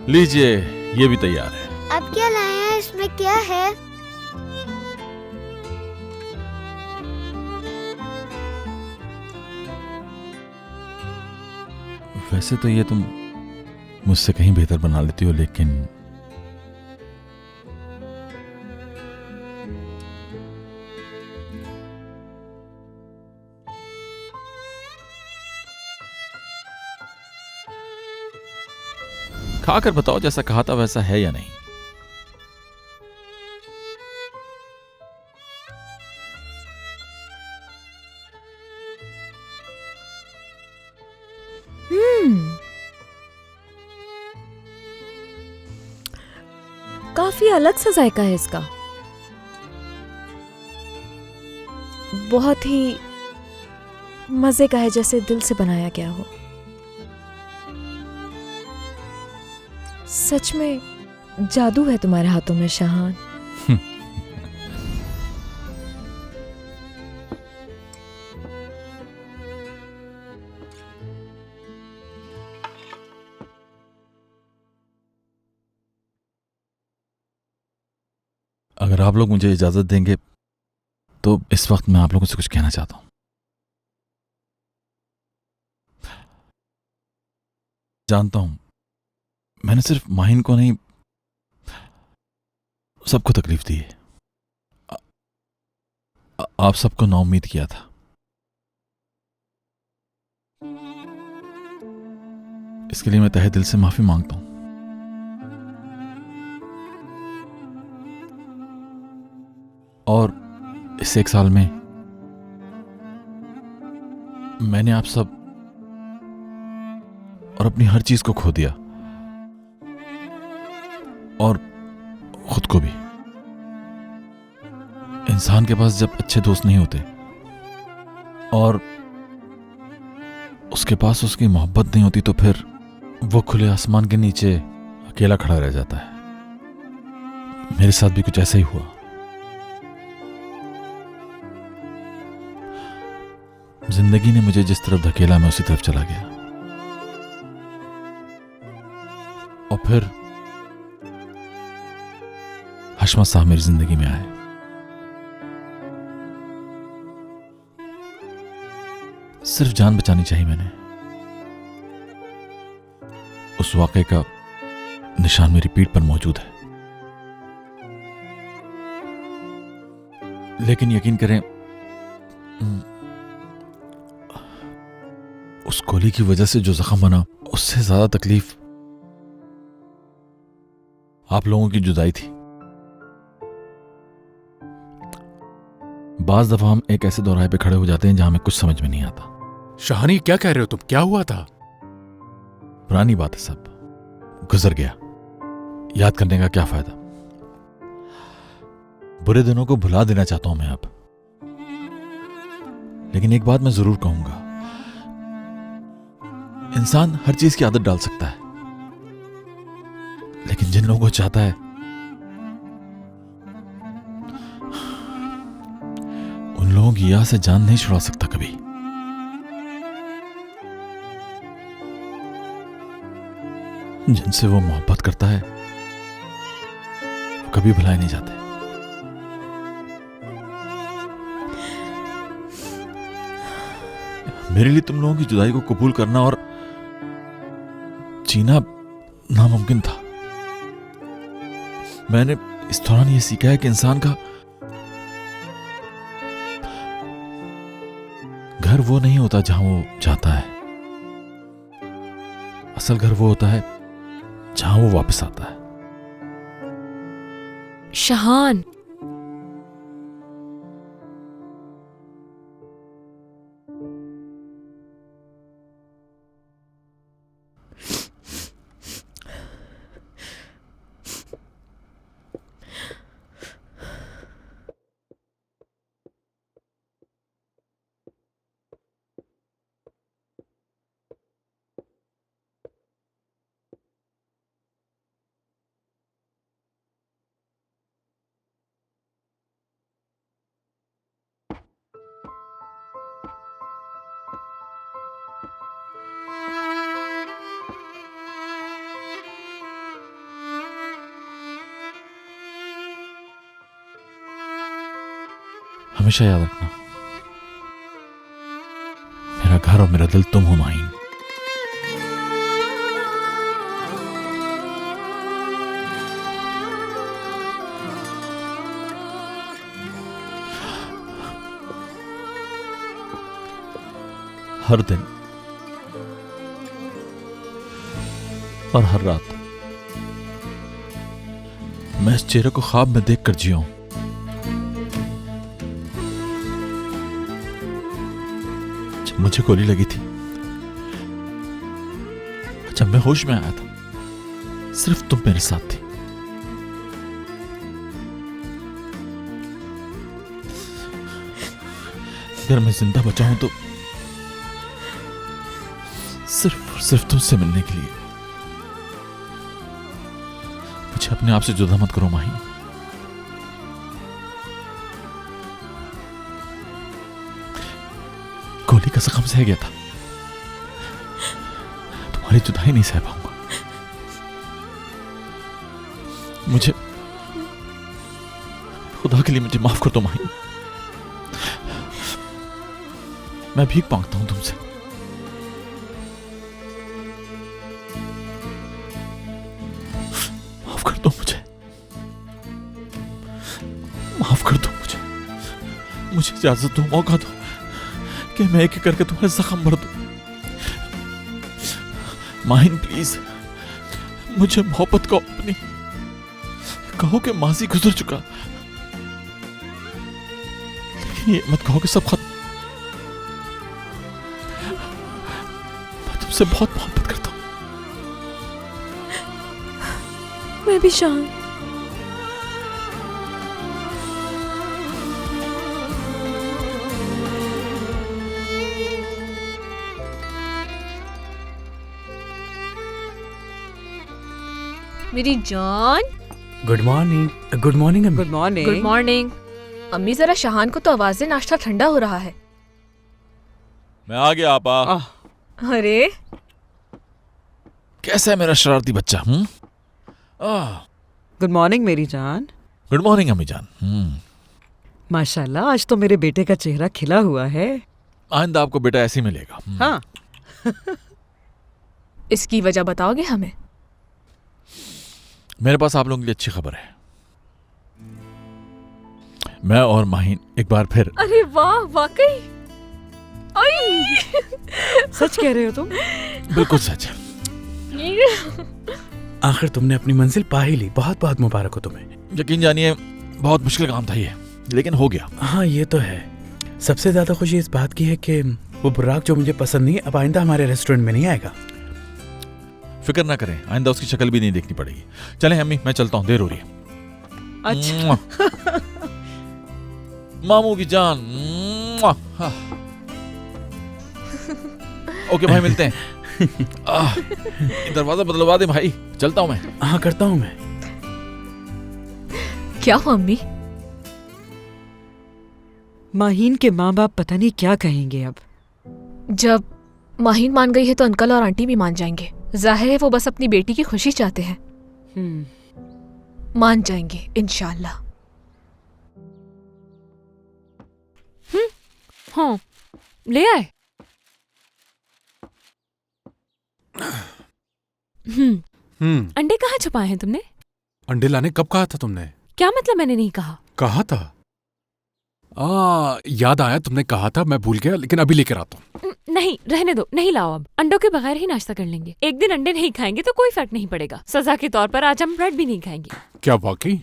लीजिए, ये भी तैयार है। अब क्या लाए हैं? इसमें क्या है? वैसे तो ये तुम मुझसे कहीं बेहतर बना लेती हो, लेकिन खाकर बताओ जैसा कहा था वैसा है या नहीं। काफी अलग सा जायका है इसका। बहुत ही मजे का है, जैसे दिल से बनाया गया हो। सच में जादू है तुम्हारे हाथों में शाहान। अगर आप लोग मुझे इजाजत देंगे तो इस वक्त मैं आप लोगों से कुछ कहना चाहता हूं। जानता हूं मैंने सिर्फ माहिन को नहीं, सबको तकलीफ दी है। आप सबको नाउम्मीद किया था। इसके लिए मैं तहे दिल से माफी मांगता हूं। और इस एक साल में मैंने आप सब और अपनी हर चीज को खो दिया, और खुद को भी। इंसान के पास जब अच्छे दोस्त नहीं होते और उसके पास उसकी मोहब्बत नहीं होती, तो फिर वो खुले आसमान के नीचे अकेला खड़ा रह जाता है। मेरे साथ भी कुछ ऐसा ही हुआ। जिंदगी ने मुझे जिस तरफ धकेला मैं उसी तरफ चला गया। और फिर हशमत साहब मेरी जिंदगी में आए। सिर्फ जान बचानी चाहिए मैंने। उस वाकये का निशान मेरी पीठ पर मौजूद है। लेकिन यकीन करें, उस गोली की वजह से जो जख्म बना, उससे ज्यादा तकलीफ आप लोगों की जुदाई थी। बाज दफा हम एक ऐसे दौराहे पे खड़े हो जाते हैं जहां हमें कुछ समझ में नहीं आता। शाहानी, क्या कह रहे हो तुम? क्या हुआ था? पुरानी बात है, सब गुजर गया। याद करने का क्या फायदा। बुरे दिनों को भुला देना चाहता हूं मैं अब। लेकिन एक बात मैं जरूर कहूंगा, इंसान हर चीज की आदत डाल सकता है, लेकिन जिन लोगों को चाहता है उन लोगों की याद से जान नहीं छुड़ा सकता कभी। जिनसे वो मोहब्बत करता है वो कभी भुलाए नहीं जाते। मेरे लिए तुम लोगों की जुदाई को कबूल करना और जीना नामुमकिन था। मैंने इस दौरान यह सीखा है कि इंसान का घर वो नहीं होता जहां वो जाता है। असल घर वो होता है जहां वो वापस आता है। शाहान, हमेशा याद रखना, मेरा घर और मेरा दिल तुम हो माहीन। हर दिन और हर रात मैं इस चेहरे को ख्वाब में देखकर जिया हूं। जब मुझे गोली लगी थी, जब मैं होश में आया था, सिर्फ तुम मेरे साथ थी। अगर मैं जिंदा बचा हूं तो सिर्फ तुमसे मिलने के लिए। मुझे अपने आप से जुदा मत करो माही। गोली का जख्म सह गया था, तुम्हारी जुदाई नहीं सह पाऊंगा। मुझे खुदा के लिए मुझे माफ कर दो माही। मैं भीख मांगता हूं तुमसे। माफ कर दो मुझे, माफ कर दो मुझे। मुझे इजाजत दो, मौका दो कि मैं एक एक करके तुम्हारे जख्म भर दूं। माहिन प्लीज, मुझे मोहब्बत को अपनी कहो कि माजी गुजर चुका, लेकिन ये मत कहो कि सब खत्म। मैं तुमसे बहुत मोहब्बत करता हूं। मैं भी शान। मेरी जान। Good morning. गुड मॉर्निंग अम्मी। Good morning. Good morning. अम्मी जरा शहान को तो आवाज दे, नाश्ता ठंडा हो रहा है। मैं आ गया आपा। अरे कैसा है मेरा शरारती बच्चा? गुड मॉर्निंग मेरी जान। गुड मॉर्निंग अम्मी जान। माशाल्लाह, आज तो मेरे बेटे का चेहरा खिला हुआ है। आइंदा आपको बेटा ऐसे ही मिलेगा। हाँ। इसकी वजह बताओगे हमें? मेरे पास आप लोगों के लिए अच्छी खबर है। मैं और माहिन एक बार फिर। अरे वाह, वाकई? सच कह रहे हो तुम? बिल्कुल सच है। आखिर तुमने अपनी मंजिल पा ही ली। बहुत बहुत मुबारक हो तुम्हें। यकीन जानिए बहुत मुश्किल काम था ये, लेकिन हो गया। हाँ ये तो है। सबसे ज्यादा खुशी इस बात की है कि वो बुर्राक जो मुझे पसंद नहीं, अब आइंदा हमारे रेस्टोरेंट में नहीं आएगा। फिक्र ना करें, आइंदा उसकी शक्ल भी नहीं देखनी पड़ेगी। चलें अम्मी, मैं चलता हूँ, देर हो रही है। अच्छा। मामू की जान। ओके भाई, मिलते हैं। दरवाजा बदलवा दे भाई, चलता हूं मैं। हाँ करता हूँ मैं। क्या हुआ अम्मी? माहीन के माँ बाप पता नहीं क्या कहेंगे अब। जब माहीन मान गई है तो अंकल और आंटी भी मान जाएंगे। जाहिर है वो बस अपनी बेटी की खुशी चाहते हैं। मान जाएंगे इंशाल्लाह। हाँ, ले आए। अंडे कहाँ छुपाए हैं तुमने? अंडे लाने कब कहा था तुमने? क्या मतलब मैंने नहीं कहा? कहा था। याद आया, तुमने कहा था, मैं भूल गया, लेकिन अभी लेकर आता हूँ। नहीं, रहने दो, नहीं लाओ। अब अंडों के बगैर ही नाश्ता कर लेंगे। एक दिन अंडे नहीं खाएंगे तो कोई फर्क नहीं पड़ेगा। सजा के तौर पर आज हम ब्रेड भी नहीं खाएंगे। क्या वाकई?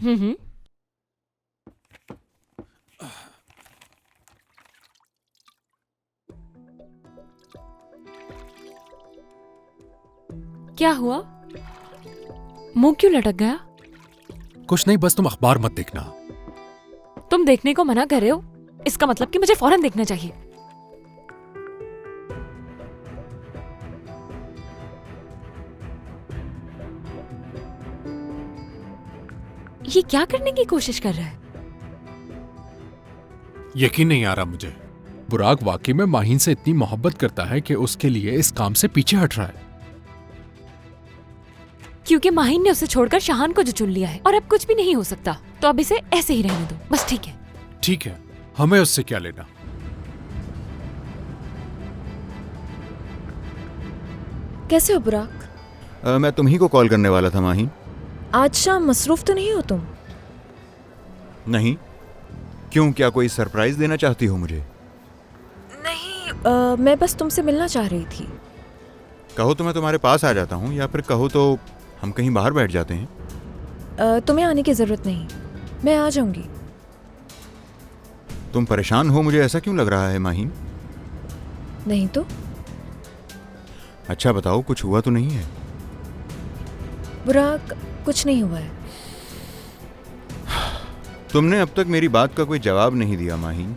क्या हुआ? मुंह क्यों लटक गया? कुछ नहीं, बस तुम अखबार मत देखना। तुम देखने को मना कर रहे हो, इसका मतलब कि मुझे फौरन देखना चाहिए। ये क्या करने की कोशिश कर रहा है? यकीन नहीं आ रहा मुझे। बुराक वाकई में माहीन से इतनी मोहब्बत करता है कि उसके लिए इस काम से पीछे हट रहा है। क्योंकि माहीन ने उसे छोड़कर शहान को जो चुन लिया है और अब कुछ भी नहीं हो सकता, तो अब इसे ऐसे ही रहने दो बस। ठीक है? ठीक है, हमें उससे क्या लेना? कैसे हो बुराक? मैं तुम्ही को कॉल करने वाला था माहीन। आज शाम मसरूफ तो नहीं हो तुम? नहीं, क्यों? क्या कोई सरप्राइज देना चाहती हो मुझे? नहीं, मैं बस तुमसे मिलना चाह रही थी। कहो तो मैं तुम्हारे पास आ जाता हूँ, या फिर कहो तो हम कहीं बाहर बैठ जाते हैं। तुम्हें आने की जरूरत नहीं, मैं आ जाऊंगी। तुम परेशान हो, मुझे ऐसा क्यों लग रहा है माहीन? नहीं तो? अच्छा बताओ, कुछ हुआ तो नहीं है? बुराक, कुछ नहीं हुआ है। तुमने अब तक मेरी बात का कोई जवाब नहीं दिया माहीन।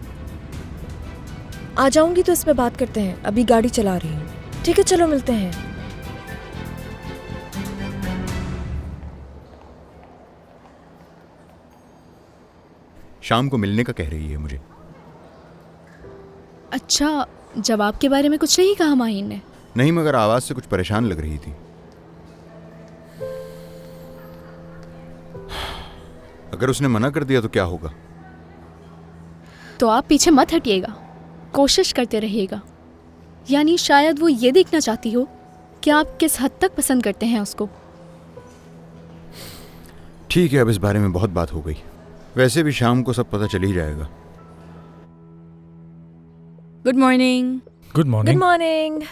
आ जाऊंगी तो इस पे बात करते हैं, अभी गाड़ी चला रही हूँ। ठीक है, चलो मिलते हैं। शाम को मिलने का कह रही है मुझे। अच्छा, जवाब के बारे में कुछ नहीं कहा माहीन ने? नहीं, मगर आवाज से कुछ परेशान लग रही थी। अगर उसने मना कर दिया तो क्या होगा? तो आप पीछे मत हटिएगा, कोशिश करते रहिएगा। यानी शायद वो ये देखना चाहती हो कि आप किस हद तक पसंद करते हैं उसको। ठीक है, अब इस बारे में बहुत बात हो गई। वैसे भी शाम को सब पता चल ही जाएगा। Good morning. Good good morning. Morning.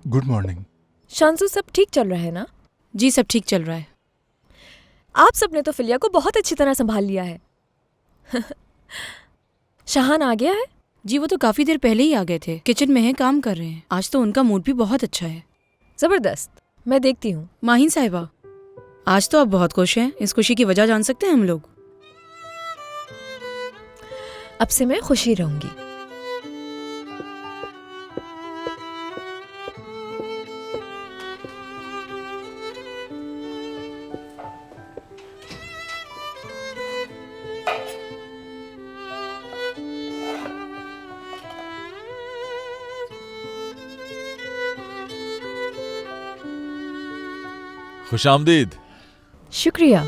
Good morning. शांसु, सब ठीक चल रहा है ना? जी, सब ठीक चल रहा है। आप सबने तो फिलिया को बहुत अच्छी तरह संभाल लिया है। शाहान आ गया है? जी, वो तो काफी देर पहले ही आ गए थे, किचन में है, काम कर रहे हैं। आज तो उनका मूड भी बहुत अच्छा है। जबरदस्त, मैं देखती हूँ। माहीन साहिबा, आज तो आप बहुत खुश हैं। इस खुशी की वजह जान सकते हैं हम लोग? अब से मैं खुशी रहूंगी। खुशामदीद। शुक्रिया।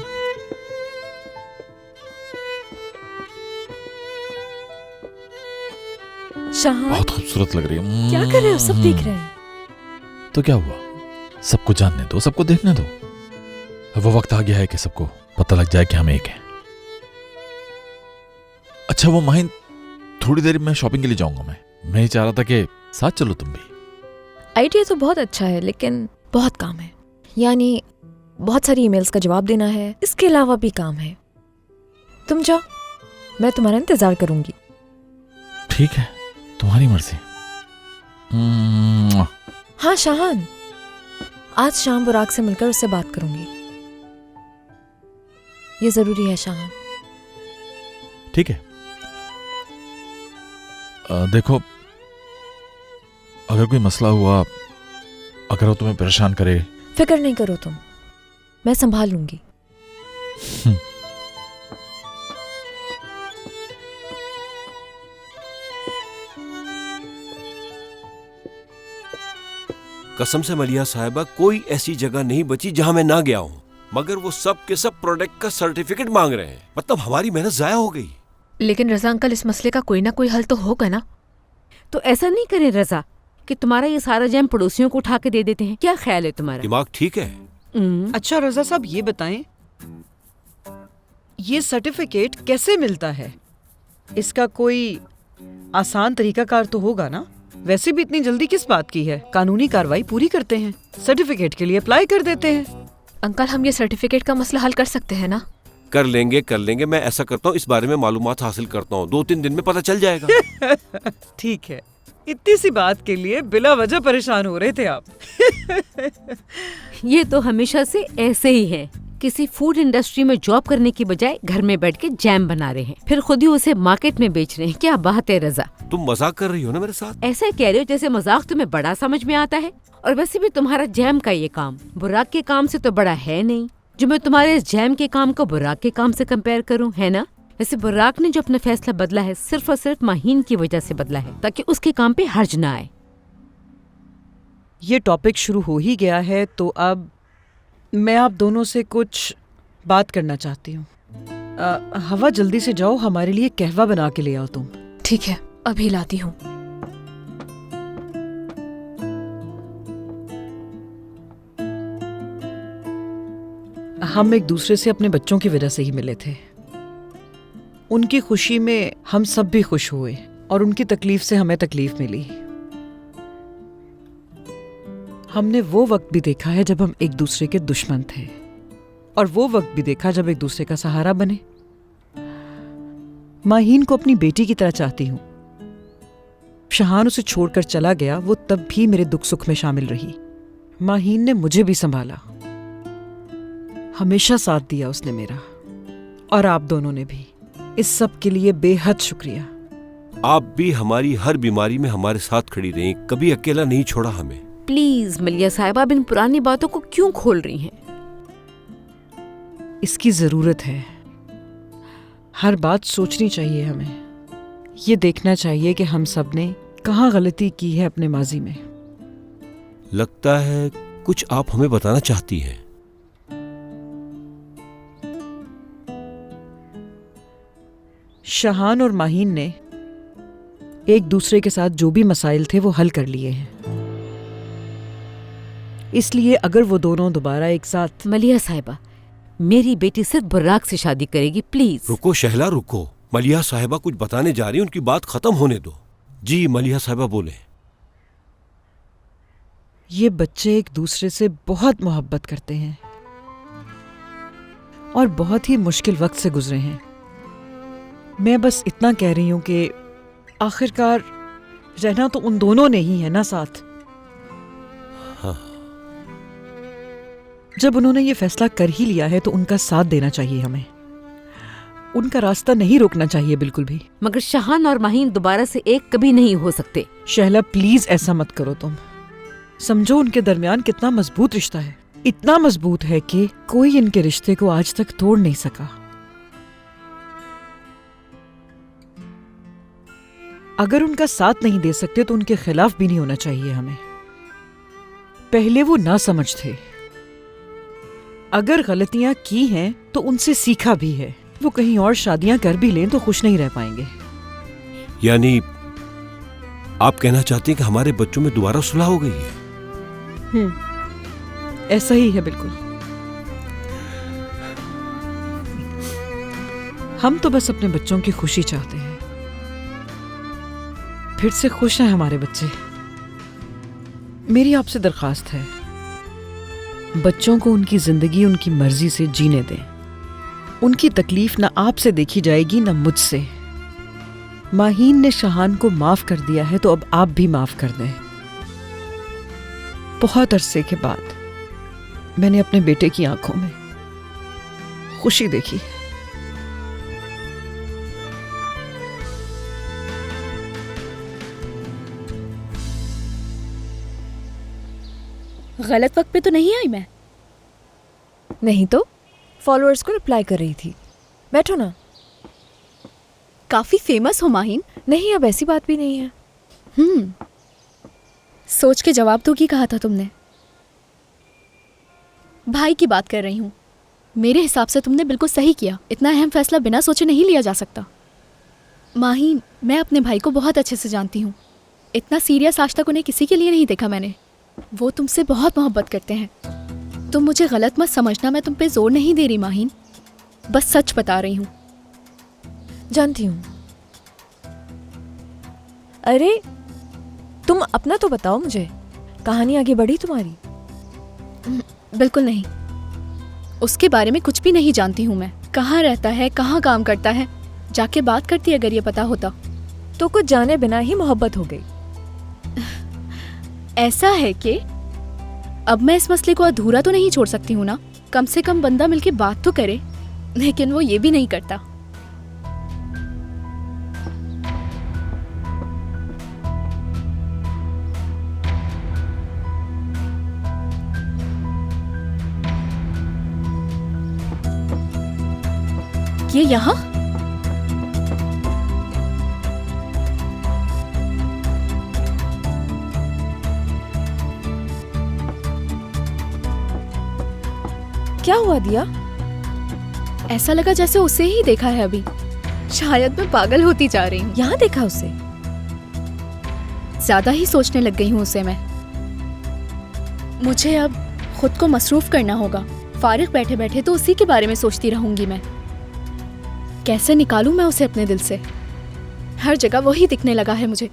शाहान, बहुत खूबसूरत लग रही है। क्या कर रहे हो? सब देख रहे हैं। तो क्या हुआ? सबको जानने दो, सबको देखने दो। वो वक्त आ गया है कि सबको पता लग जाए कि हम एक हैं। अच्छा वो माहिन, थोड़ी देर में शॉपिंग के लिए जाऊंगा। मैं ही चाह रहा था कि साथ चलो तुम भी। आइडिया तो बहुत अच्छा है, लेकिन बहुत काम है। यानी बहुत सारी ईमेल्स का जवाब देना है, इसके अलावा भी काम है। तुम जाओ, मैं तुम्हारा इंतजार करूंगी। ठीक है, तुम्हारी मर्जी। हाँ शाहान, आज शाम बुराक से मिलकर उससे बात करूंगी। ये जरूरी है शाहान। ठीक है। देखो, अगर कोई मसला हुआ, अगर वो तुम्हें परेशान करे, फिक्र नहीं करो तुम, मैं संभाल लूंगी। कसम से मलिया साहिबा, कोई ऐसी जगह नहीं बची जहां मैं ना गया हूं, मगर वो सब के सब प्रोडक्ट का सर्टिफिकेट मांग रहे हैं। मतलब हमारी मेहनत जाया हो गई। लेकिन रजा अंकल, इस मसले का कोई ना कोई हल तो होगा ना? तो ऐसा नहीं करें रजा कि तुम्हारा ये सारा जैम पड़ोसियों को उठा के दे देते हैं। क्या ख्याल है तुम्हारा? दिमाग ठीक है? अच्छा रजा साहब, ये बताएं, ये सर्टिफिकेट कैसे मिलता है? इसका कोई आसान तरीकाकार तो होगा ना? वैसे भी इतनी जल्दी किस बात की है? कानूनी कार्रवाई पूरी करते हैं, सर्टिफिकेट के लिए अप्लाई कर देते हैं। अंकल, हम ये सर्टिफिकेट का मसला हल कर सकते हैं ना? कर लेंगे। मैं ऐसा करता हूँ, इस बारे में मालूमात हासिल करता हूँ, 2-3 दिन में पता चल जाएगा। ठीक है, इतनी सी बात के लिए बिला वजह परेशान हो रहे थे आप। ये तो हमेशा से ऐसे ही है। किसी फूड इंडस्ट्री में जॉब करने की बजाय घर में बैठ के जैम बना रहे हैं, फिर खुद ही उसे मार्केट में बेच रहे हैं। क्या बात है रजा? तुम मजाक कर रही हो ना मेरे साथ? ऐसा कह रहे हो जैसे मजाक तुम्हें बड़ा समझ में आता है। और वैसे भी तुम्हारा जैम का ये काम बुराक के काम से तो बड़ा है नहीं, जो मैं तुम्हारे इस जैम के काम को बुराक के काम से कंपेयर करूं, है ना? वैसे बुराक ने जो अपना फैसला बदला है, सिर्फ और सिर्फ माहीन की वजह से बदला है, ताकि उसके काम पे हर्ज ना आए। ये टॉपिक शुरू हो ही गया है तो अब मैं आप दोनों से कुछ बात करना चाहती हूँ। हवा, जल्दी से जाओ, हमारे लिए कहवा बना के ले आओ तुम। ठीक है, अभी लाती हूँ। हम एक दूसरे से अपने बच्चों की वजह से ही मिले थे। उनकी खुशी में हम सब भी खुश हुए और उनकी तकलीफ से हमें तकलीफ मिली। हमने वो वक्त भी देखा है जब हम एक दूसरे के दुश्मन थे, और वो वक्त भी देखा जब एक दूसरे का सहारा बने। माहीन को अपनी बेटी की तरह चाहती हूँ। शहान उसे छोड़कर चला गया, वो तब भी मेरे दुख सुख में शामिल रही। माहीन ने मुझे भी संभाला, हमेशा साथ दिया उसने मेरा, और आप दोनों ने भी। इस सब के लिए बेहद शुक्रिया। आप भी हमारी हर बीमारी में हमारे साथ खड़ी रही, कभी अकेला नहीं छोड़ा हमें। प्लीज मलिया साहिबा, अब इन पुरानी बातों को क्यों खोल रही हैं? इसकी जरूरत है। हर बात सोचनी चाहिए हमें। ये देखना चाहिए कि हम सब ने कहाँ गलती की है अपने माजी में। लगता है कुछ आप हमें बताना चाहती हैं। शहान और माहीन ने एक दूसरे के साथ जो भी मसाइल थे वो हल कर लिए हैं। इसलिए अगर वो दोनों दोबारा एक साथ। मलिया साहिबा, मेरी बेटी सिर्फ बुर्राक से शादी करेगी, प्लीज। रुको शहला रुको, मलिया साहिबा कुछ बताने जा रही, उनकी बात खत्म होने दो। जी मलिया साहिबा बोले। ये बच्चे एक दूसरे से बहुत मोहब्बत करते हैं और बहुत ही मुश्किल वक्त से गुजरे हैं। मैं बस इतना कह रही हूं कि आखिरकार रहना तो उन दोनों ने ही है ना साथ। हाँ। जब उन्होंने ये फैसला कर ही लिया है तो उनका साथ देना चाहिए हमें। उनका रास्ता नहीं रोकना चाहिए बिल्कुल भी। मगर शहान और माहीन दोबारा से एक कभी नहीं हो सकते। शहला प्लीज ऐसा मत करो तुम। समझो उनके दरमियान कितना मजबूत रिश्ता है। इतना मजबूत है कि कोई इनके रिश्ते को आज तक तोड़ नहीं सका। अगर उनका साथ नहीं दे सकते तो उनके खिलाफ भी नहीं होना चाहिए हमें। पहले वो ना समझ थे। अगर गलतियां की हैं तो उनसे सीखा भी है। वो कहीं और शादियां कर भी लें तो खुश नहीं रह पाएंगे। यानी आप कहना चाहती हैं कि हमारे बच्चों में दोबारा सुलह हो गई है? ऐसा ही है बिल्कुल। हम तो बस अपने बच्चों की खुशी चाहते हैं। फिर से खुश हैं हमारे बच्चे। मेरी आपसे दरखास्त है, बच्चों को उनकी जिंदगी उनकी मर्जी से जीने दें। उनकी तकलीफ ना आपसे देखी जाएगी ना मुझसे। माहीन ने शहान को माफ कर दिया है तो अब आप भी माफ कर दें। बहुत अरसे के बाद मैंने अपने बेटे की आंखों में खुशी देखी। गलत वक्त पे तो नहीं आई मैं? नहीं तो फॉलोअर्स को रिप्लाई कर रही थी। बैठो ना। काफी फेमस हो माहीन। नहीं, अब ऐसी बात भी नहीं है। सोच के जवाब तो की कहा था तुमने। भाई की बात कर रही हूँ। मेरे हिसाब से तुमने बिल्कुल सही किया। इतना अहम फैसला बिना सोचे नहीं लिया जा सकता। माहीन, मैं अपने भाई को बहुत अच्छे से जानती हूँ। इतना सीरियस आज तक उन्हें किसी के लिए नहीं देखा मैंने। वो तुमसे बहुत मोहब्बत करते हैं। तुम मुझे गलत मत समझना, मैं तुम पे जोर नहीं दे रही माहीन, बस सच बता रही हूँ। जानती हूँ। अरे तुम अपना तो बताओ मुझे। कहानी आगे बढ़ी तुम्हारी? बिल्कुल नहीं। उसके बारे में कुछ भी नहीं जानती हूँ मैं। कहाँ रहता है, कहाँ काम करता है, जाके बात करती अगर ये पता होता। तो कुछ जाने बिना ही मोहब्बत हो गई। ऐसा है कि अब मैं इस मसले को अधूरा तो नहीं छोड़ सकती हूँ ना। कम से कम बंदा मिलके बात तो करे, लेकिन वो ये भी नहीं करता। ये यहाँ? क्या हुआ दिया? ऐसा लगा जैसे उसे ही देखा है अभी। शायद मैं पागल होती जा रही हूँ। यहाँ देखा उसे? ज्यादा ही सोचने लग गई हूँ उसे मैं। मुझे अब खुद को मसरूफ करना होगा। फारिग बैठे बैठे तो उसी के बारे में सोचती रहूंगी मैं। कैसे निकालूं मैं उसे अपने दिल से? हर जगह वही दिखने लगा है मुझे।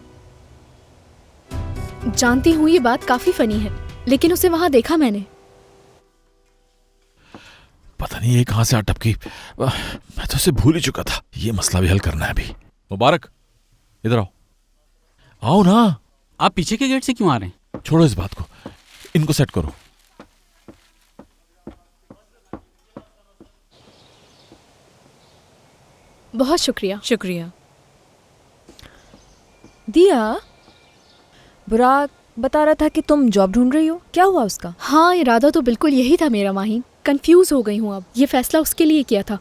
जानती हूँ ये बात काफी फनी है, लेकिन उसे वहां देखा मैंने। पता नहीं ये कहां से आ टपकी। मैं तो उसे भूल ही चुका था। ये मसला भी हल करना है अभी। मुबारक, इधर आओ। आओ ना। आप पीछे के गेट से क्यों आ रहे हैं? छोड़ो इस बात को, इनको सेट करो। बहुत शुक्रिया। शुक्रिया। दिया, बुराक बता रहा था कि तुम जॉब ढूंढ रही हो, क्या हुआ उसका? हाँ, इरादा तो बिल्कुल यही था मेरा माहीन। कंफ्यूज हो गई हूँ अब। ये फैसला उसके लिए किया था।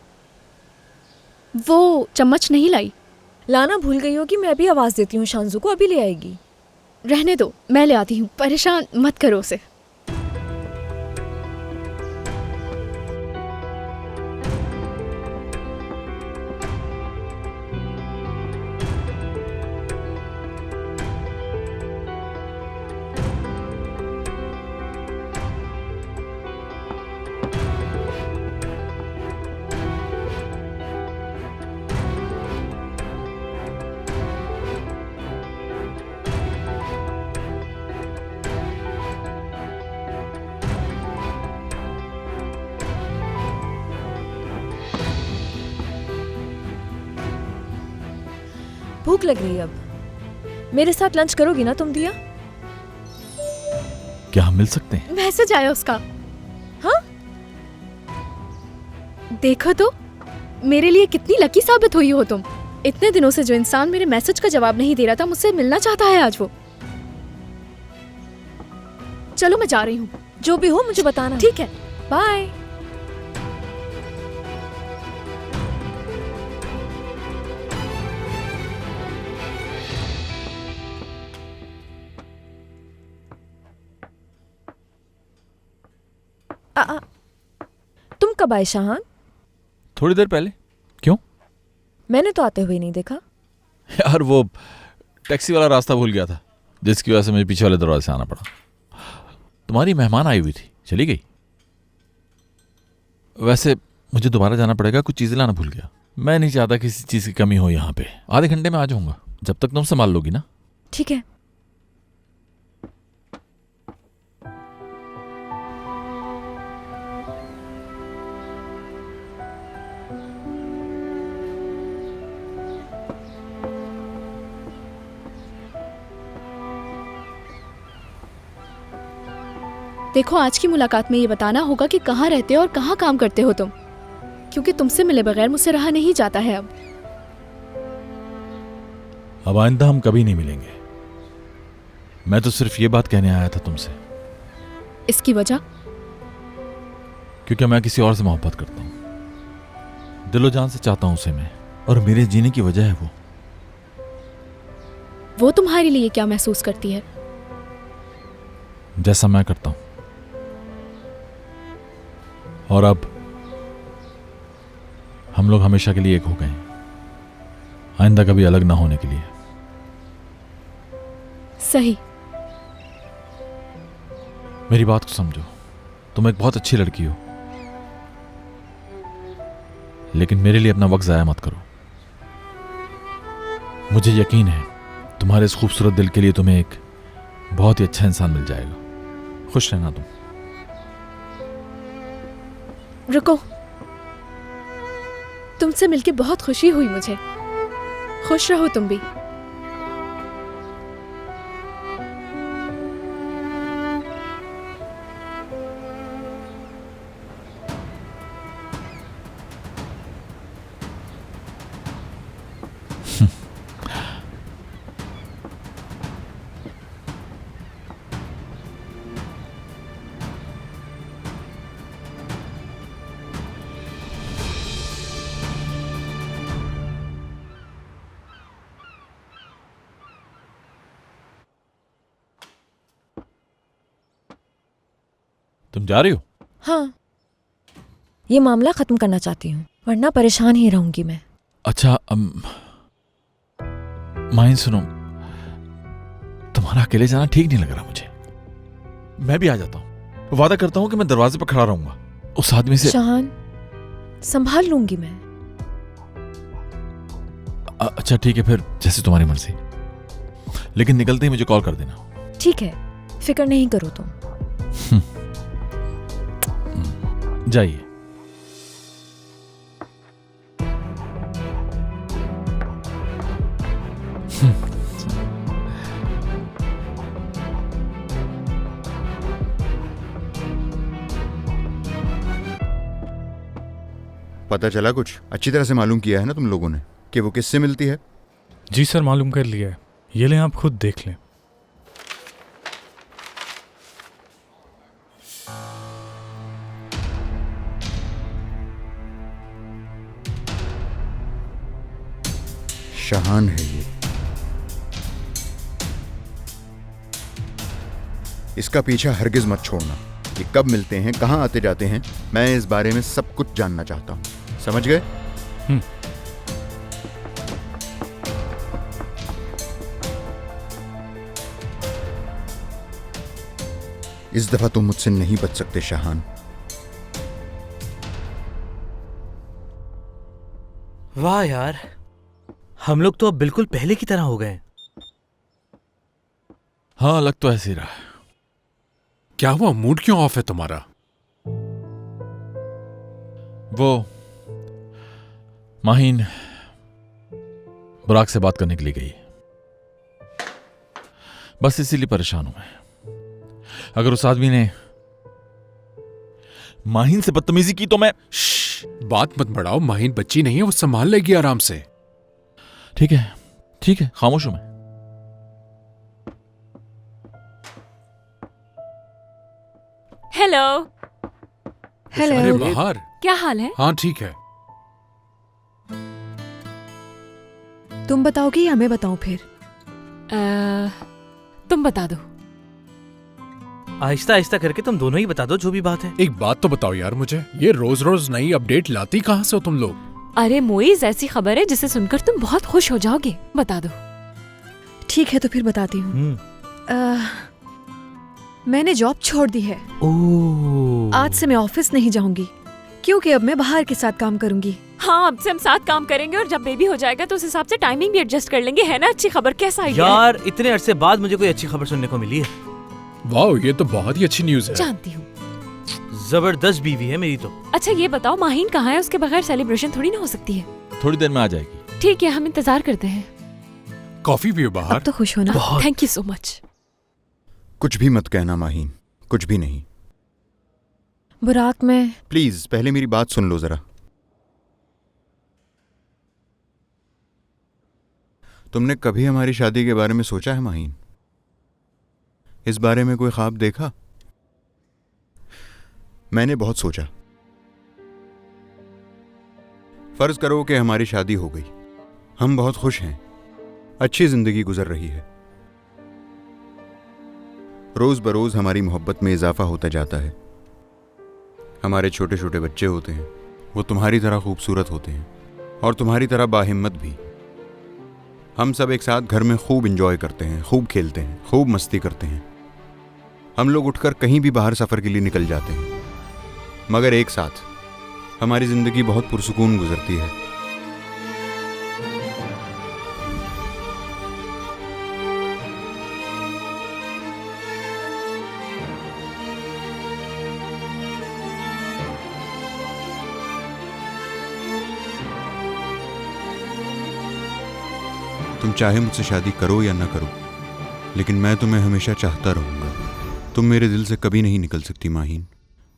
वो चम्मच नहीं लाई। लाना भूल गई हो कि मैं अभी आवाज देती हूँ शांजू को, अभी ले आएगी। रहने दो, मैं ले आती हूँ। परेशान मत करो उसे। भूख लग रही है अब। मेरे साथ लंच करोगी ना तुम दिया? क्या हम मिल सकते हैं? मैसेज आया उसका। हाँ? देखो तो, मेरे लिए कितनी लकी साबित हुई हो तुम। इतने दिनों से जो इंसान मेरे मैसेज का जवाब नहीं दे रहा था, मुझसे मिलना चाहता है आज वो। चलो मैं जा रही हूँ। जो भी हो मुझे बताना। ठीक है, बाय। तुम कब आए शाहान? थोड़ी देर पहले। क्यों? मैंने तो आते हुए नहीं देखा। यार वो टैक्सी वाला रास्ता भूल गया था, जिसकी वजह से मुझे पीछे वाले दरवाजे से आना पड़ा। तुम्हारी मेहमान आई हुई थी, चली गई। वैसे मुझे दोबारा जाना पड़ेगा, कुछ चीजें लाना भूल गया। मैं नहीं चाहता किसी चीज की कमी हो यहाँ पे। आधे घंटे में आ जाऊंगा, जब तक तुम संभाल लोगी ना। ठीक है। देखो आज की मुलाकात में ये बताना होगा कि कहाँ रहते हो और कहाँ काम करते हो तुम, क्योंकि तुमसे मिले बगैर मुझसे रहा नहीं जाता है अब आइंदा हम कभी नहीं मिलेंगे। मैं तो सिर्फ ये बात कहने आया था तुमसे। इसकी वजह? क्योंकि मैं किसी और से मोहब्बत करता हूं, दिलो जान से चाहता हूं उसे मैं, और मेरे जीने की वजह है वो तुम्हारे लिए क्या महसूस करती है? जैसा मैं करता हूं। और अब हम लोग हमेशा के लिए एक हो गए हैं, आइंदा कभी अलग ना होने के लिए। सही। मेरी बात को समझो, तुम एक बहुत अच्छी लड़की हो, लेकिन मेरे लिए अपना वक्त जाया मत करो। मुझे यकीन है तुम्हारे इस खूबसूरत दिल के लिए तुम्हें एक बहुत ही अच्छा इंसान मिल जाएगा। खुश रहना तुम। रुको, तुमसे मिलके बहुत खुशी हुई मुझे। खुश रहो तुम भी। तुम जा रही हो? हाँ, ये मामला खत्म करना चाहती हूँ, वरना परेशान ही रहूंगी मैं। अच्छा माहिन सुनो, तुम्हारा अकेले जाना ठीक नहीं लग रहा मुझे। मैं भी आ जाता हूँ, वादा करता हूँ कि मैं दरवाजे पर खड़ा रहूंगा। उस आदमी से शाहान, संभाल लूंगी मैं। अच्छा ठीक है फिर, जैसे तुम्हारी मर्जी, लेकिन निकलते ही मुझे कॉल कर देना। ठीक है, फिक्र नहीं करो तुम। जाइए। पता चला कुछ? अच्छी तरह से मालूम किया है ना तुम लोगों ने कि वो किससे मिलती है? जी सर, मालूम कर लिया है। ये लें, आप खुद देख लें। शाहान है ये। इसका पीछा हरगिज मत छोड़ना। ये कब मिलते हैं, कहां आते जाते हैं, मैं इस बारे में सब कुछ जानना चाहता हूं। समझ गए? इस दफा तुम मुझसे नहीं बच सकते शाहान। वाह यार, हम लोग तो अब बिल्कुल पहले की तरह हो गए। हाँ, लग तो ऐसे ही रहा। क्या हुआ, मूड क्यों ऑफ है तुम्हारा? वो माहिन बुराक से बात करने के लिए गई, बस इसीलिए परेशान हूं मैं। अगर उस आदमी ने माहिन से बदतमीजी की तो मैं... बात मत बढ़ाओ, माहिन बच्ची नहीं है, वो संभाल लेगी आराम से। ठीक है ठीक है, खामोश हूं मैं। हेलो। हेलो। अरे बाहर। क्या हाल है? हाँ ठीक है। तुम बताओगी या मैं बताऊं फिर? तुम बता दो। आहिस्ता आहिस्ता करके तुम दोनों ही बता दो जो भी बात है। एक बात तो बताओ यार मुझे, ये रोज रोज नई अपडेट लाती कहाँ से हो तुम लोग? अरे मोइज, ऐसी खबर है जिसे सुनकर तुम बहुत खुश हो जाओगे, बता दो। ठीक है तो फिर बताती हूँ। मैंने जॉब छोड़ दी है। आज से मैं ऑफिस नहीं जाऊंगी क्योंकि अब मैं बाहर के साथ काम करूंगी। हाँ, अब से हम साथ काम करेंगे और जब बेबी हो जाएगा तो उस हिसाब से टाइमिंग भी एडजस्ट कर लेंगे, है ना? अच्छी खबर। कैसा आइडिया है? यार इतने अरसे बाद मुझे कोई अच्छी खबर सुनने को मिली है। वाह, ये तो बहुत ही अच्छी न्यूज़ है। जानती हूँ। जबरदस्त बीवी है मेरी तो। अच्छा ये बताओ, माहिन कहाँ है? उसके बगैर सेलिब्रेशन थोड़ी ना हो सकती है। थोड़ी देर में आ जाएगी। ठीक है, हम इंतजार करते हैं। कॉफी पियो बाहर। अब तो खुश हो ना? Thank you so much. कुछ भी मत कहना माहीन, कुछ भी नहीं। बुराक, मैं प्लीज पहले मेरी बात सुन लो जरा। तुमने कभी हमारी शादी के बारे में सोचा है माहीन? इस बारे में कोई ख्वाब देखा? मैंने बहुत सोचा। फर्ज करो कि हमारी शादी हो गई, हम बहुत खुश हैं, अच्छी जिंदगी गुजर रही है। रोज बरोज हमारी मोहब्बत में इजाफा होता जाता है। हमारे छोटे छोटे बच्चे होते हैं, वो तुम्हारी तरह खूबसूरत होते हैं और तुम्हारी तरह बाहिम्मत भी। हम सब एक साथ घर में खूब इंजॉय करते हैं, खूब खेलते हैं, खूब मस्ती करते हैं। हम लोग उठकर कहीं भी बाहर सफ़र के लिए निकल जाते हैं, मगर एक साथ हमारी ज़िंदगी बहुत पुरसुकून गुजरती है। तुम चाहे मुझसे शादी करो या ना करो, लेकिन मैं तुम्हें हमेशा चाहता रहूंगा। तुम मेरे दिल से कभी नहीं निकल सकती माहीन।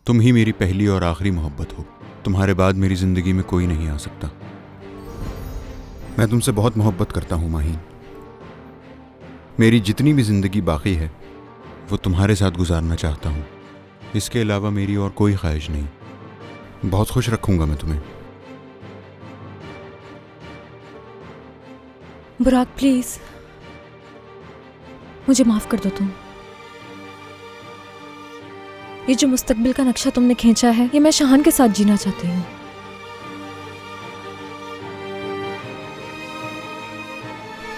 तुम ही मेरी पहली और आखिरी मोहब्बत हो। तुम्हारे बाद मेरी जिंदगी में कोई नहीं आ सकता। मैं तुमसे बहुत मोहब्बत करता हूं माहीन। मेरी जितनी भी जिंदगी बाकी है वो तुम्हारे साथ गुजारना चाहता हूं। इसके अलावा मेरी और कोई ख्वाहिश नहीं। बहुत खुश रखूंगा मैं तुम्हें। बुराक प्लीज, मुझे माफ कर दो तुम। ये जो मुस्तकबिल का नक्शा तुमने खींचा है, ये मैं शाहान के साथ जीना चाहती हूँ।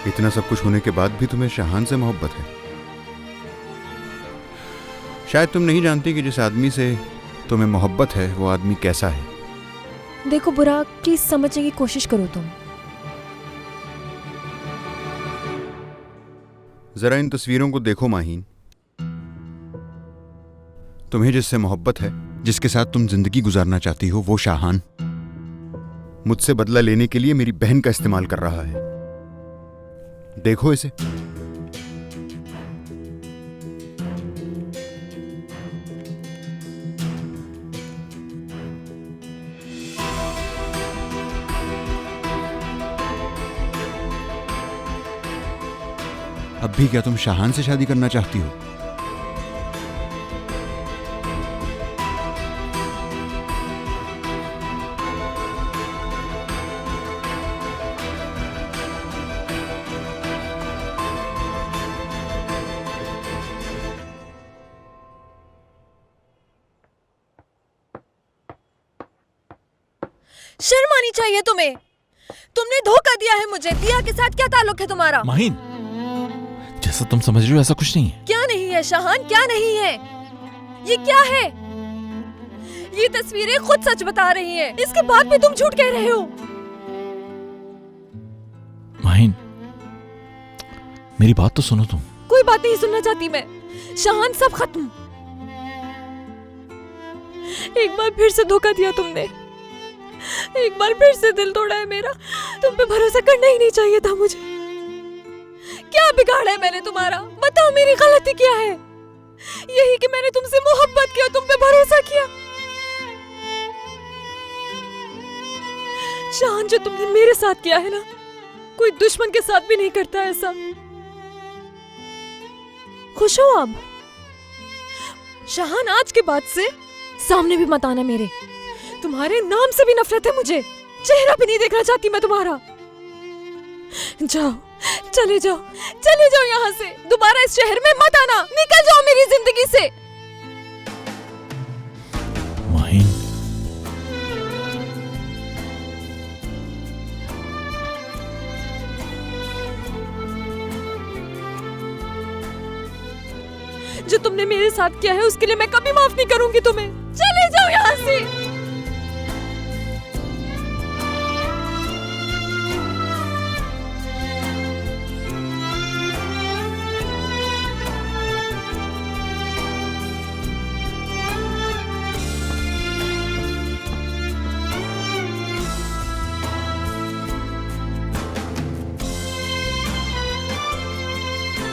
इतना सब कुछ होने के बाद भी तुम्हें शाहान से मोहब्बत है। शायद तुम नहीं जानती कि जिस आदमी से तुम्हें मोहब्बत है वो आदमी कैसा है। देखो बुराक, प्लीज समझने की कोशिश करो तुम। जरा इन तस्वीरों को देखो माहीन। तुम्हें जिससे मोहब्बत है, जिसके साथ तुम जिंदगी गुजारना चाहती हो, वो शाहान मुझसे बदला लेने के लिए मेरी बहन का इस्तेमाल कर रहा है। देखो इसे। अब भी क्या तुम शाहान से शादी करना चाहती हो? शर्म आनी चाहिए तुम्हें। तुमने धोखा दिया है मुझे। दिया के साथ क्या ताल्लुक है तुम्हारा? माहीन, जैसा तुम समझ रही हो ऐसा कुछ नहीं है। क्या नहीं है शाहान, क्या नहीं है? ये क्या है? ये तस्वीरें खुद सच बता रही हैं। इसके बाद भी तुम झूठ कह रहे हो। माहीन, मेरी बात तो सुनो तुम। कोई बात नहीं सुनना चाहती मैं। शाहान, सब खत्म। एक बार फिर से धोखा दिया तुमने। एक बार फिर से दिल तोड़ा है मेरा। तुम पे भरोसा करना ही नहीं चाहिए था मुझे। क्या बिगाड़ा है मैंने तुम्हारा? बताओ मेरी गलती क्या है? यही कि मैंने तुमसे मोहब्बत की और तुम पे भरोसा किया। शाहान, जो तुमने मेरे साथ किया है ना, कोई दुश्मन के साथ भी नहीं करता ऐसा। खुश हो अब? शाहान, आज के बाद से सामने भी मत आना मेरे। तुम्हारे नाम से भी नफरत है मुझे। चेहरा भी नहीं देखना चाहती मैं तुम्हारा। जाओ, चले जाओ यहाँ से। दोबारा इस शहर में मत आना। निकल जाओ मेरी जिंदगी से। माहीन, जो तुमने मेरे साथ किया है उसके लिए मैं कभी माफ नहीं करूंगी तुम्हें। चले जाओ यहाँ से।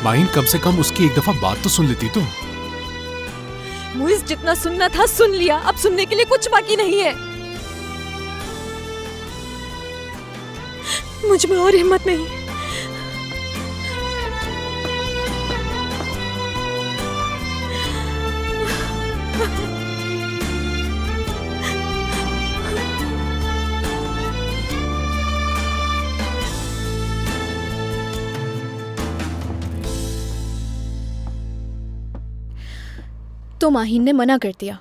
माहीन, कम से कम उसकी एक दफा बात तो सुन लेती तुम। मुइज़, जितना सुनना था सुन लिया। अब सुनने के लिए कुछ बाकी नहीं है। मुझ में और हिम्मत नहीं। तो माहीन ने मना कर दिया।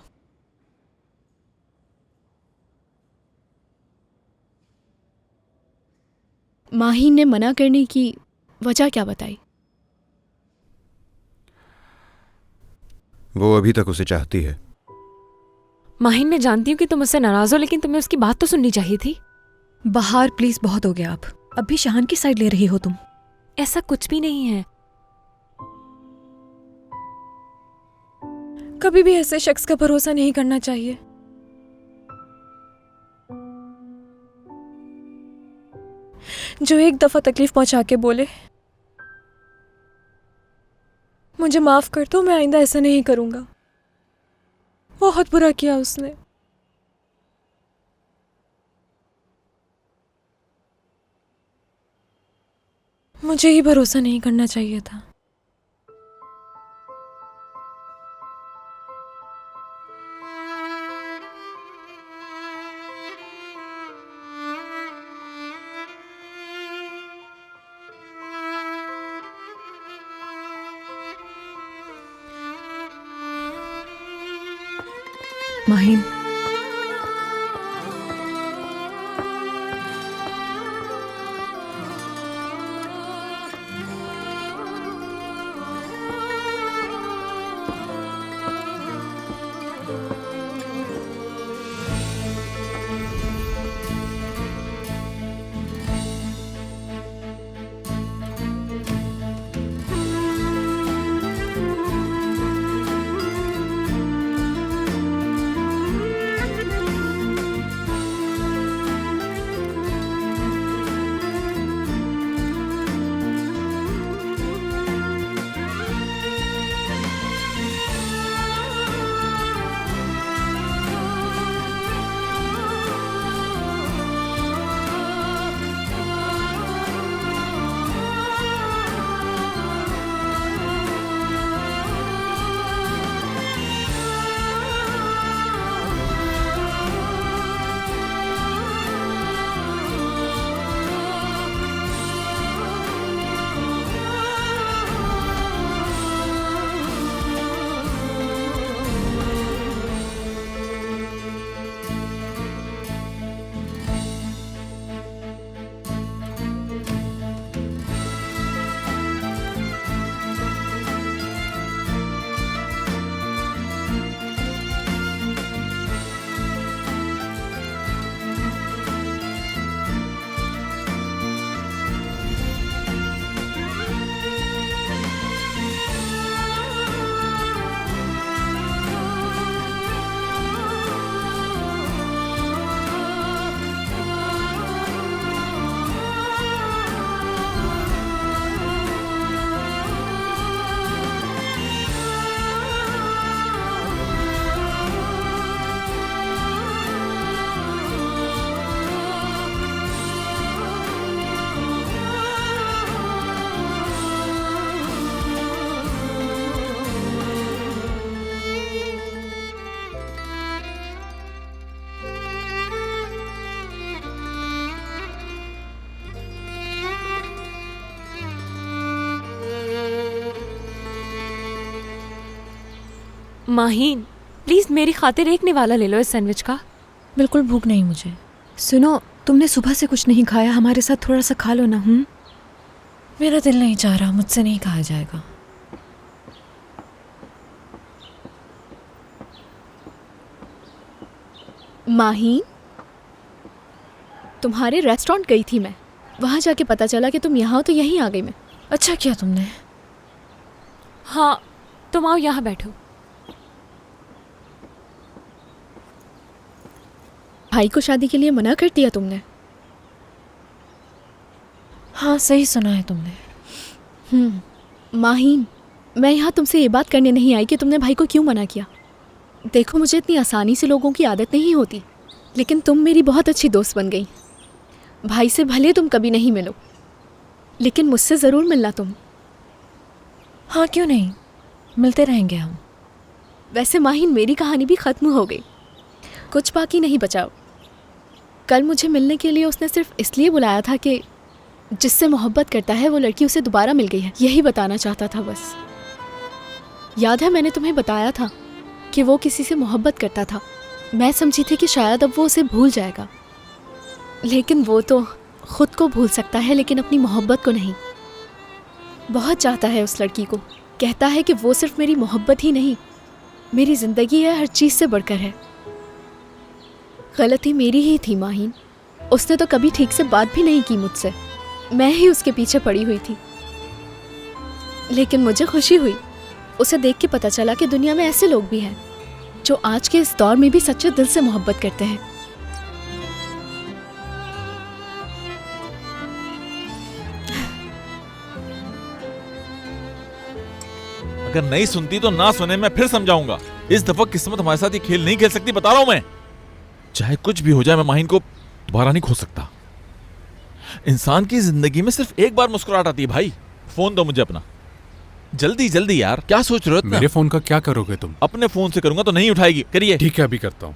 माहीन ने मना करने की वजह क्या बताई? वो अभी तक उसे चाहती है। माहीन, मैं जानती हूँ कि तुम उससे नाराज हो, लेकिन तुम्हें उसकी बात तो सुननी चाहिए थी। बाहर प्लीज, बहुत हो गया। अब भी शाहान की साइड ले रही हो तुम। ऐसा कुछ भी नहीं है। कभी भी ऐसे शख्स का भरोसा नहीं करना चाहिए। जो एक दफा तकलीफ पहुंचा के बोले मुझे माफ कर दो, मैं आइंदा ऐसा नहीं करूंगा। बहुत बुरा किया उसने। मुझे ही भरोसा नहीं करना चाहिए था। माहीन, माहीन प्लीज मेरी खातिर एक निवाला ले लो इस सैंडविच का। बिल्कुल भूख नहीं मुझे। सुनो, तुमने सुबह से कुछ नहीं खाया, हमारे साथ थोड़ा सा खा लो ना। मेरा दिल नहीं चाह रहा, मुझसे नहीं खाया जाएगा। माहीन, तुम्हारे रेस्टोरेंट गई थी मैं, वहां जाके पता चला कि तुम यहाँ हो तो यहीं आ गई मैं। अच्छा किया तुमने। हाँ तुम आओ यहाँ बैठो। भाई को शादी के लिए मना कर दिया तुमने? हाँ सही सुना है तुमने। माहीन, मैं यहाँ तुमसे ये बात करने नहीं आई कि तुमने भाई को क्यों मना किया। देखो, मुझे इतनी आसानी से लोगों की आदत नहीं होती, लेकिन तुम मेरी बहुत अच्छी दोस्त बन गई। भाई से भले तुम कभी नहीं मिलो, लेकिन मुझसे ज़रूर मिलना तुम। हाँ क्यों नहीं, मिलते रहेंगे हम। वैसे माहीन, मेरी कहानी भी ख़त्म हो गई, कुछ बाकी नहीं बचाओ। कल मुझे मिलने के लिए उसने सिर्फ इसलिए बुलाया था कि जिससे मोहब्बत करता है वो लड़की उसे दोबारा मिल गई है, यही बताना चाहता था बस। याद है मैंने तुम्हें बताया था कि वो किसी से मोहब्बत करता था। मैं समझी थी कि शायद अब वो उसे भूल जाएगा, लेकिन वो तो खुद को भूल सकता है लेकिन अपनी मोहब्बत को नहीं। बहुत चाहता है उस लड़की को, कहता है कि वो सिर्फ मेरी मोहब्बत ही नहीं, मेरी ज़िंदगी है, हर चीज़ से बढ़कर है। गलती मेरी ही थी माहीन, उसने तो कभी ठीक से बात भी नहीं की मुझसे, मैं ही उसके पीछे पड़ी हुई थी। लेकिन मुझे खुशी हुई, उसे देख के पता चला कि दुनिया में ऐसे लोग भी हैं जो आज के इस दौर में भी सच्चे दिल से मोहब्बत करते हैं। अगर नहीं सुनती तो ना सुने, मैं फिर समझाऊंगा। इस दफा किस्मत हमारे साथ ये खेल नहीं खेल सकती, बता रहा हूं मैं। चाहे कुछ भी हो जाए, मैं माहीन को दोबारा नहीं खो सकता। इंसान की जिंदगी में सिर्फ एक बार मुस्कुराहट आती है। भाई फोन दो मुझे अपना, जल्दी जल्दी यार, क्या सोच रहे हो इतना? मेरे फोन का क्या करोगे तुम? अपने फोन से करूंगा तो नहीं उठाएगी, करिए। ठीक है, अभी करता हूं।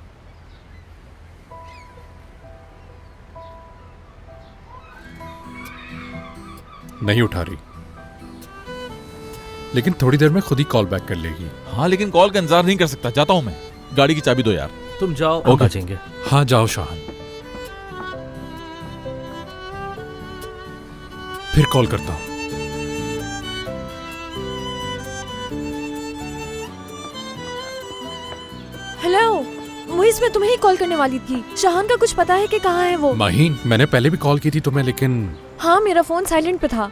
नहीं उठा रही, लेकिन थोड़ी देर में खुद ही कॉल बैक कर लेगी। हाँ लेकिन कॉल का इंतजार नहीं कर सकता, जाता हूं मैं। गाड़ी की चाबी दो यार। तुम जाओ, हम आ जाएंगे। हाँ जाओ शाहन, फिर कॉल करता हूं। हेलो मुइज़, मैं तुम्हें ही कॉल करने वाली थी। शाहान का कुछ पता है कि कहाँ है वो? माहीन, मैंने पहले भी कॉल की थी तुम्हें, लेकिन हाँ मेरा फोन साइलेंट पे था।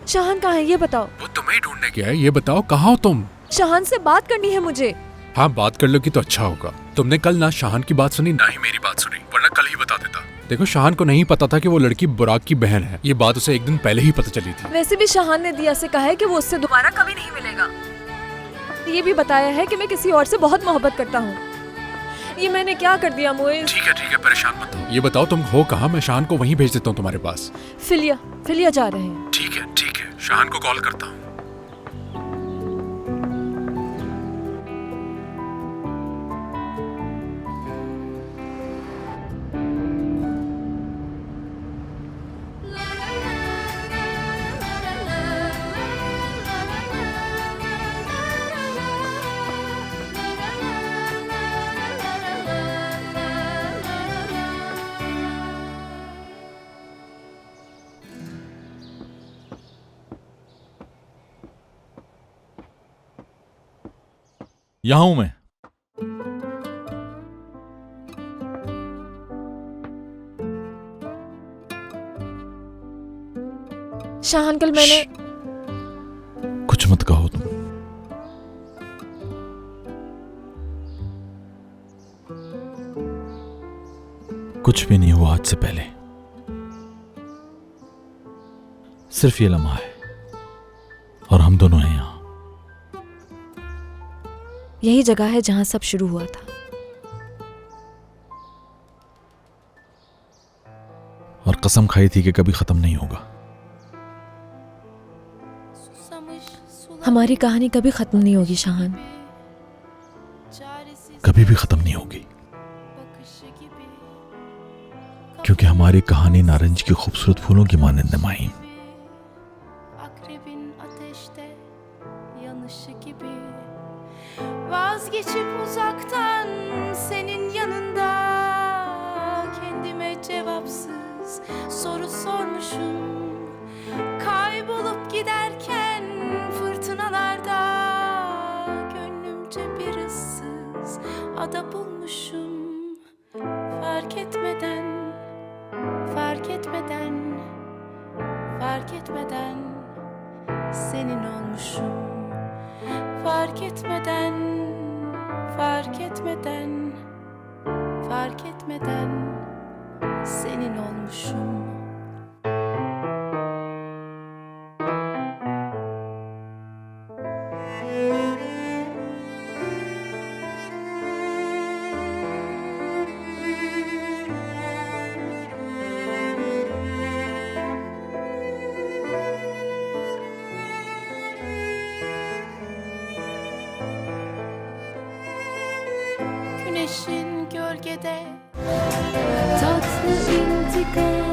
शाहान कहाँ है ये बताओ। वो तुम्हें ढूंढने गया है, ये बताओ कहाँ हो तुम? शाहान से बात करनी है मुझे। हाँ बात कर लोगी तो अच्छा होगा। तुमने कल ना शाहान की बात सुनी ना ही मेरी बात सुनी, वरना कल ही बता देता। देखो, शाहान को नहीं पता था कि वो लड़की बुराक की बहन है, ये बात उसे एक दिन पहले ही पता चली थी। वैसे भी शाहान ने दिया से कहा है कि वो उससे दोबारा कभी नहीं मिलेगा। ये भी बताया है कि मैं किसी और से बहुत मोहब्बत करता हूँ। ये मैंने क्या कर दिया मुइज़? ठीक है, परेशान मत हो। ये बताओ तुम हो कहाँ, मैं शाहान को वहीं भेज देता हूँ तुम्हारे पास। फिलिया जा रहे हैं। ठीक है, शाहान को कॉल करता हूँ। यहां हूं मैं। शाहान, कल मैंने कुछ मत कहो तुम। कुछ भी नहीं हुआ आज से पहले, सिर्फ ये लम्हा है और हम दोनों हैं यहां। यही जगह है जहां सब शुरू हुआ था। और कसम खाई थी कि कभी खत्म नहीं होगा। हमारी कहानी कभी खत्म नहीं होगी शाहान, कभी भी खत्म नहीं होगी, क्योंकि हमारी कहानी नारंगी के खूबसूरत फूलों की मानंद है Maheen. Vazgeçemem Vazgeçip uzaktan senin yanında kendime cevapsız soru sormuşum. Kaybolup giderken fırtınalarda gönlümce bir ıssız ada bulmuşum. Fark etmeden, fark etmeden, fark etmeden senin olmuşum. Fark etmeden, fark etmeden, fark etmeden senin olmuşum. Güneşin gölgede tatlı intikam.